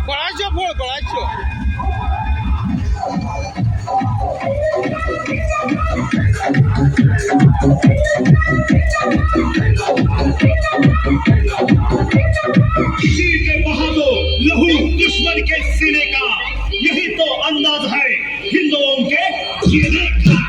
पळायचो फळ पळायचो शीर के बहा दो लहू दुश्मन के सीने का, यही तो अंदाज है हिंदुओं के जीने का।